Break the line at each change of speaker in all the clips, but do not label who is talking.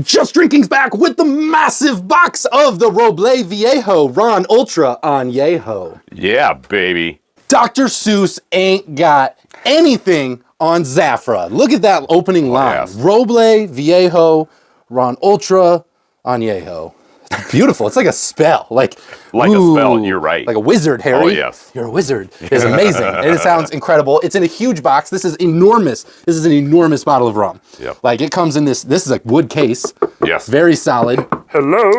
Just Drinking's back with the massive box of the Roble Viejo Ron Ultra Anejo.
Yeah, baby.
Dr. Seuss ain't got anything on Zafra. Look at that opening line.
Yes.
Roble Viejo Ron Ultra Anejo. It's beautiful. It's like a spell. Like
a spell, you're right.
Like a wizard, Harry.
Oh, yes.
You're a wizard. It's amazing. And it sounds incredible. It's in a huge box. This is enormous. This is an enormous bottle of rum.
Yep.
Like it comes in this is a wood case.
Yes.
Very solid.
Hello.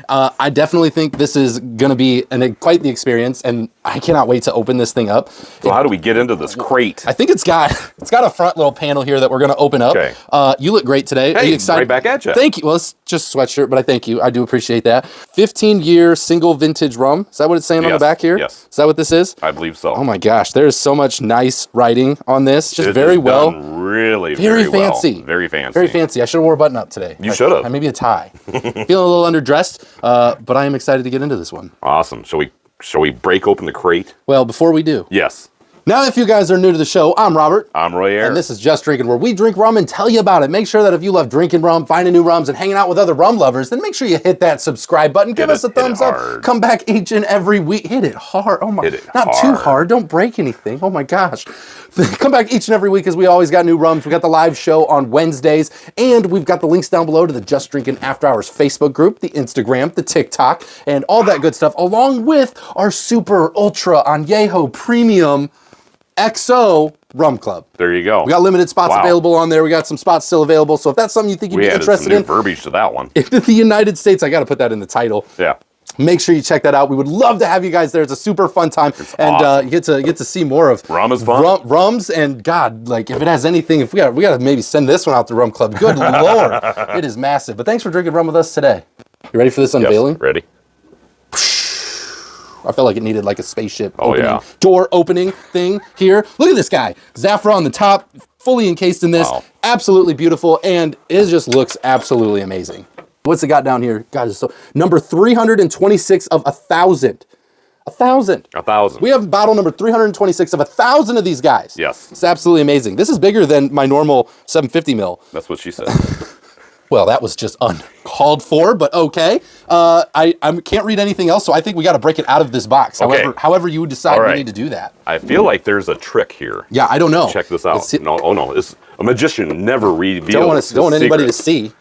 I definitely think this is going to be quite the experience, and I cannot wait to open this thing up.
So how do we get into this crate?
I think it's got a front little panel here that we're going to open up.
Okay.
You look great today.
Hey,
Are you excited?
right back at you.
Thank you. Well, it's just a sweatshirt, but I thank you. I do appreciate that. 15-year single vintage rum. Is that what it's saying on the back here?
Yes.
Is that what this is?
I believe so.
Oh my gosh, there's so much nice writing on this. Just very well.
Done really,
very fancy.
Well. Very fancy.
Very fancy. I should have wore a button up today.
You should have.
Maybe a tie. Feeling a little underdressed, but I am excited to get into this one.
Awesome. Shall we break open the crate?
Well, before we do.
Yes.
Now, if you guys are new to the show, I'm Robert.
I'm Roy Air.
And this is Just Drinking, where we drink rum and tell you about it. Make sure that if you love drinking rum, finding new rums, and hanging out with other rum lovers, then make sure you hit that subscribe button. Give us a thumbs up. Come back each and every week. Hit it hard. Oh my. Not too hard. Don't break anything. Oh my gosh. Come back each and every week, as we always got new rums. We got the live show on Wednesdays, and we've got the links down below to the Just Drinking After Hours Facebook group, the Instagram, the TikTok, and all that good stuff, along with our super ultra Anejo premium XO Rum Club.
There you go.
We got limited spots available on there. We got some spots still available. So if that's something you think you'd be interested in,
verbiage to that one.
In the United States, I got to put that in the title.
Yeah.
Make sure you check that out. We would love to have you guys there. It's a super fun time, and you get to see more of
rum is fun.
Rums, and God, like if it has anything, if we got to maybe send this one out to Rum Club. Good Lord, it is massive. But thanks for drinking rum with us today. You ready for this unveiling?
Yes, ready.
I felt like it needed like a spaceship door opening thing here. Look at this guy. Zafra on the top, fully encased in this. Wow. Absolutely beautiful, and it just looks absolutely amazing. What's it got down here? God, it's so number 326 of 1,000. 1,000.
1,000.
We have bottle number 326 of 1,000 of these guys.
Yes.
It's absolutely amazing. This is bigger than my normal 750 mil.
That's what she said.
Well, that was just uncalled for, but okay. I can't read anything else, so I think we got to break it out of this box.
Okay.
However you decide we need to do that.
I feel like there's a trick here.
Yeah, I don't know.
Check this out. No, oh no, a magician never reveals.
Don't want anybody to see.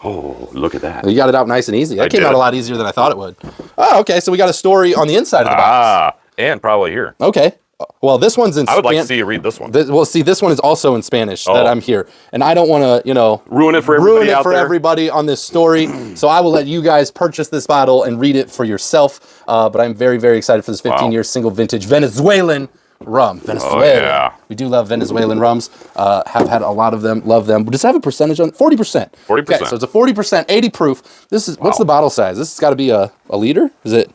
Oh, look at that.
You got it out nice and easy. That came out a lot easier than I thought it would. Oh, okay. So we got a story on the inside of the box.
And probably here.
Okay. Well, this one's in Spanish.
I would like to see you read this one.
Well, see, this one is also in Spanish that I'm here. And I don't want to,
ruin it for
everybody on this story. So I will let you guys purchase this bottle and read it for yourself. But I'm very, very excited for this 15-year single vintage Venezuelan rum. Venezuela.
Oh, yeah.
We do love Venezuelan rums. Have had a lot of them. Love them. Does it have a percentage on 40%?
40%.
Okay, so it's a 40%, 80 proof. This is what's the bottle size? This has got to be a liter? Is it?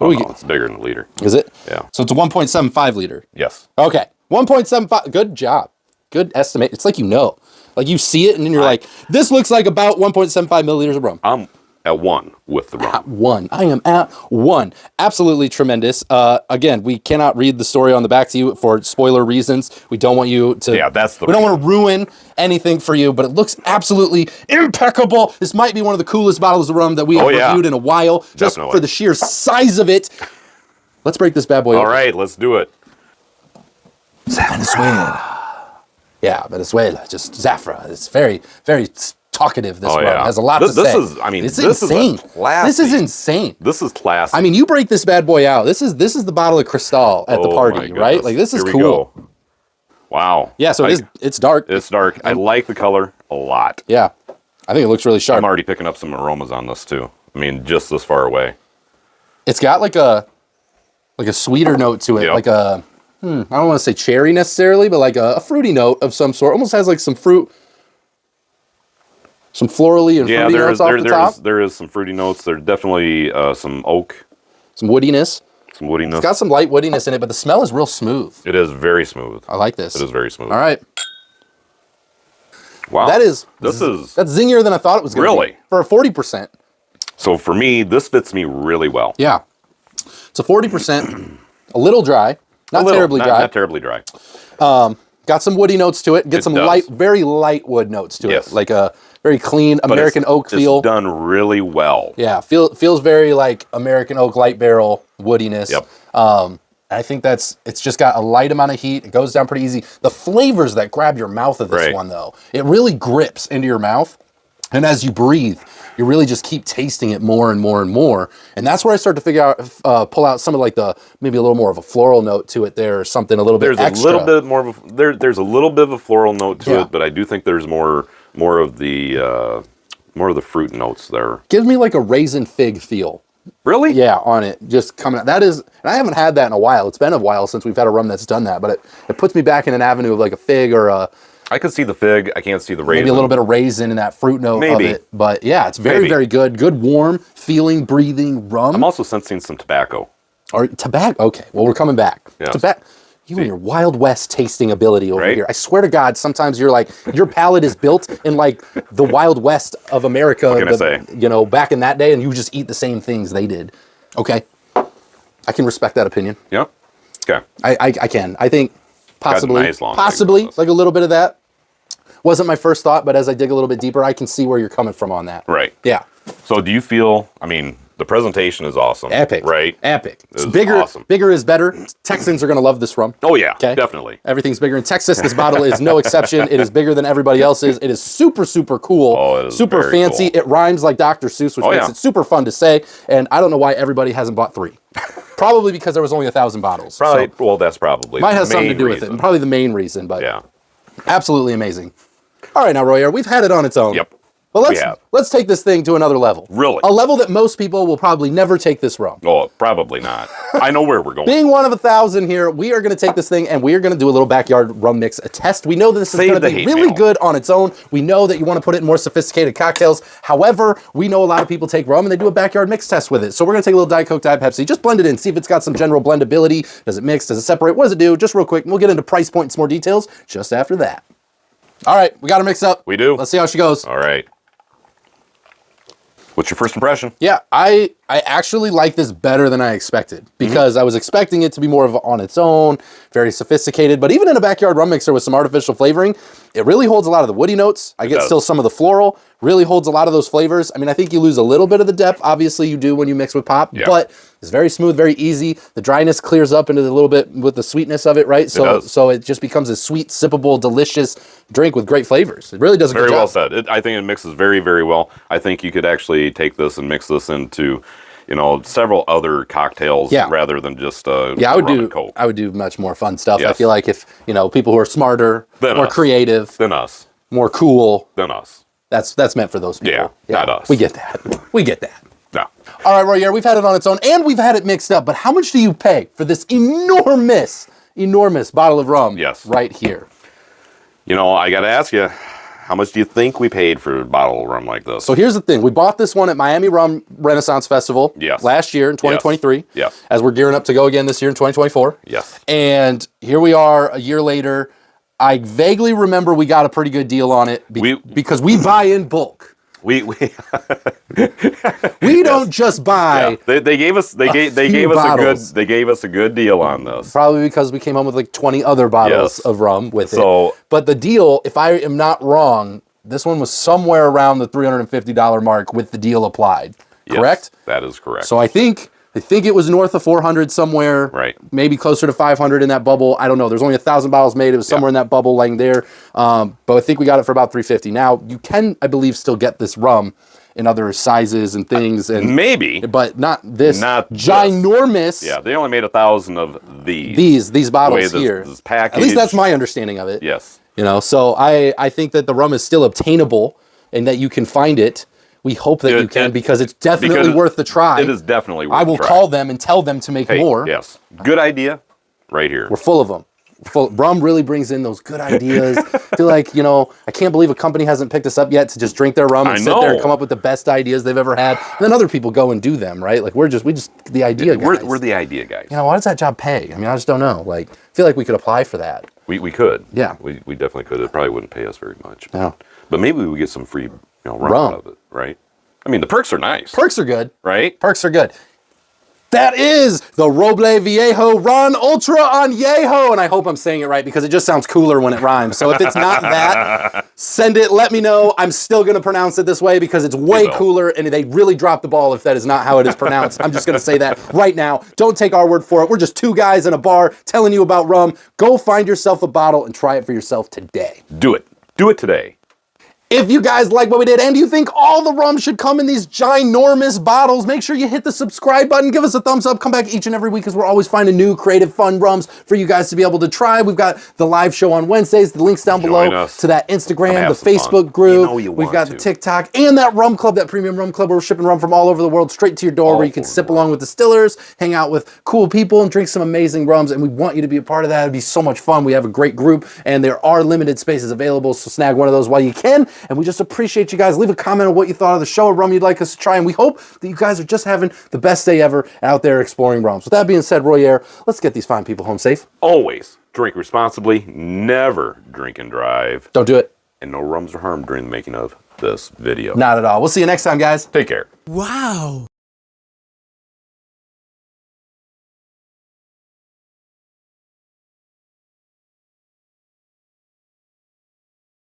It's bigger than a liter.
Is it?
Yeah.
So it's a 1.75 liter.
Yes.
Okay. 1.75. Good job. Good estimate. It's like like you see it and then you're like, this looks like about 1.75 milliliters of rum.
I'm at 1 with the rum.
At 1. I am at 1. Absolutely tremendous. Again, we cannot read the story on the back to you for spoiler reasons. We don't want you to.
Yeah, that's the.
We don't want to ruin anything for you, but it looks absolutely impeccable. This might be one of the coolest bottles of rum that we have reviewed in a while, just for the sheer size of it. Let's break this bad boy open.
All right, let's do it.
Venezuela. Yeah, Venezuela. Just Zafra. It's very, very talkative. This rum has a lot to say. This is insane. This is insane.
This is classic.
I mean, you break this bad boy out. This is the bottle of Cristal at the party, right? Like this is cool.
Wow.
Yeah. So it's dark.
It's dark. I like the color a lot.
Yeah. I think it looks really sharp.
I'm already picking up some aromas on this too. I mean, just this far away.
It's got like a sweeter note to it, like a I don't want to say cherry necessarily, but like a fruity note of some sort. Almost has like some fruit. Some florally and fruity notes off the top.
There is some fruity notes. There's definitely some oak.
Some woodiness.
Some woodiness.
It's got some light woodiness in it, but the smell is real smooth.
It is very smooth.
I like this.
It is very smooth.
All right.
Wow.
That's zingier than I thought it was going to be. For a 40%.
So for me, this fits me really well.
Yeah. It's a 40%, a little dry. Not terribly dry.
Not terribly dry.
Got some woody notes to it. Get some light, very light wood notes to it. Like a very clean American oak feel.
It's done really well.
Yeah, feels very like American oak light barrel woodiness.
Yep.
I think it's just got a light amount of heat. It goes down pretty easy. The flavors that grab your mouth of this one, though, it really grips into your mouth. And as you breathe, you really just keep tasting it more and more and more. And that's where I start to figure out, pull out some of like maybe a little more of a floral note to it there or something a little bit extra.
There's a little bit more of there's a little bit of a floral note to it, but I do think there's more of the fruit notes there.
Gives me like a raisin fig feel.
Really?
Yeah, on it. Just coming out. That is, and I haven't had that in a while. It's been a while since we've had a rum that's done that, but it puts me back in an avenue of like a fig or a...
I can see the fig. I can't see the raisin.
Maybe a little bit of raisin and that fruit note of it. But yeah, it's very, very good. Good, warm, feeling, breathing rum.
I'm also sensing some tobacco.
Or tobacco? Okay, well, we're coming back. Yes. Tobacco. You and your Wild West tasting ability over here. I swear to God, sometimes you're like, your palate is built in like the Wild West of America.
What can I say?
You know, back in that day, and you just eat the same things they did. Okay. I can respect that opinion.
Yep. Okay.
I can. I think possibly,
nice
like a little bit of that. Wasn't my first thought, but as I dig a little bit deeper, I can see where you're coming from on that.
Right.
Yeah.
So do you feel, I mean, the presentation is awesome.
Epic.
Right?
Epic. It's bigger. Awesome. Bigger is better. Texans are going to love this rum.
Oh, yeah. Okay? Definitely.
Everything's bigger in Texas. This bottle is no exception. It is bigger than everybody else's. It is super, super cool.
Oh, it is
super fancy. Cool. It rhymes like Dr. Seuss, which makes it super fun to say. And I don't know why everybody hasn't bought 3. Probably because there was only 1,000 bottles.
Probably. So well, that's probably
might have something to do with it. And probably the main reason, but
yeah,
absolutely amazing. All right, now, Royer, we've had it on its own.
Yep.
But let's take this thing to another level.
Really?
A level that most people will probably never take this rum.
Oh, probably not. I know where we're going.
Being one of 1,000 here, we are going to take this thing and we are going to do a little backyard rum mix, a test. We know that this is going to be really good on its own. We know that you want to put it in more sophisticated cocktails. However, we know a lot of people take rum and they do a backyard mix test with it. So we're going to take a little Diet Coke, Diet Pepsi, just blend it in, see if it's got some general blendability. Does it mix? Does it separate? What does it do? Just real quick, and we'll get into price point and some more details just after that. All right, we got to mix up.
We do.
Let's see how she goes.
All right. What's your first impression?
Yeah, I actually like this better than I expected because I was expecting it to be more of on its own, very sophisticated. But even in a backyard rum mixer with some artificial flavoring, it really holds a lot of the woody notes. I get still some of the floral, really holds a lot of those flavors. I mean, I think you lose a little bit of the depth. Obviously, you do when you mix with pop, but it's very smooth, very easy. The dryness clears up into a little bit with the sweetness of it, right? So it just becomes a sweet, sippable, delicious drink with great flavors. It really does a good job.
Very well said. I think it mixes very, very well. I think you could actually take this and mix this into, you know, several other cocktails rather than just rum and Coke.
I would do much more fun stuff. I feel like if, you know, people who are smarter, more creative,
than us,
more cool
than us.
That's meant for those people.
Yeah, not us.
We get that. We get that.
No.
All right, Royer, we've had it on its own and we've had it mixed up, but how much do you pay for this enormous bottle of rum right here?
You know, I got to ask you, how much do you think we paid for a bottle of rum like this?
So here's the thing. We bought this one at Miami Rum Renaissance Festival last year in 2023.
Yes.
As we're gearing up to go again this year in 2024.
Yes.
And here we are a year later. I vaguely remember we got a pretty good deal on it because we buy in bulk. We don't just buy.
Yeah. They gave us a good deal on this.
Probably because we came home with like 20 other bottles of rum with it. But the deal, if I am not wrong, this one was somewhere around the $350 mark with the deal applied. Correct?
Yes, that is correct.
So I think it was north of 400 somewhere.
Right.
Maybe closer to 500 in that bubble. I don't know. There's only 1,000 bottles made. It was somewhere in that bubble laying there. But I think we got it for about $350. Now, you can, I believe, still get this rum in other sizes and things. And
maybe.
But not this ginormous.
Yeah, they only made 1,000 of these.
These bottles here.
This package.
At least that's my understanding of it.
Yes.
You know, so I think that the rum is still obtainable and that you can find it. We hope that you can because it's definitely worth the try.
It is definitely worth the try.
I will call them and tell them to make more.
Yes. Good idea right here.
We're full of them. Rum really brings in those good ideas. I feel like, you know, I can't believe a company hasn't picked us up yet to just drink their rum and sit there and come up with the best ideas they've ever had. And then other people go and do them, right? Like we just the idea guys.
We're the idea guys.
You know, why does that job pay? I mean, I just don't know. Like, I feel like we could apply for that.
We could.
Yeah.
We definitely could. It probably wouldn't pay us very much.
No.
But maybe we would get some free, rum out of it, right? I mean, the perks are nice.
Perks are good.
Right?
Perks are good. That is the Roble Viejo Ron Ultra Anejo. And I hope I'm saying it right because it just sounds cooler when it rhymes. So if it's not that, send it, let me know. I'm still going to pronounce it this way because it's way cooler and they really dropped the ball if that is not how it is pronounced. I'm just going to say that right now. Don't take our word for it. We're just two guys in a bar telling you about rum. Go find yourself a bottle and try it for yourself today.
Do it. Do it today.
If you guys like what we did and you think all the rum should come in these ginormous bottles, make sure you hit the subscribe button, give us a thumbs up, come back each and every week because we're always finding new, creative, fun rums for you guys to be able to try. We've got the live show on Wednesdays, the links down below to that Instagram, the Facebook group. We've got the TikTok and that rum club, that premium rum club where we're shipping rum from all over the world straight to your door where you can sip along with distillers, hang out with cool people and drink some amazing rums. And we want you to be a part of that. It'd be so much fun. We have a great group and there are limited spaces available. So snag one of those while you can. And we just appreciate you guys. Leave a comment on what you thought of the show, a rum you'd like us to try, and we hope that you guys are just having the best day ever out there exploring rums. With that being said, Royer, let's get these fine people home safe.
Always drink responsibly, never drink and drive.
Don't do it.
And no rums are harmed during the making of this video.
Not at all. We'll see you next time, guys.
Take care.
Wow.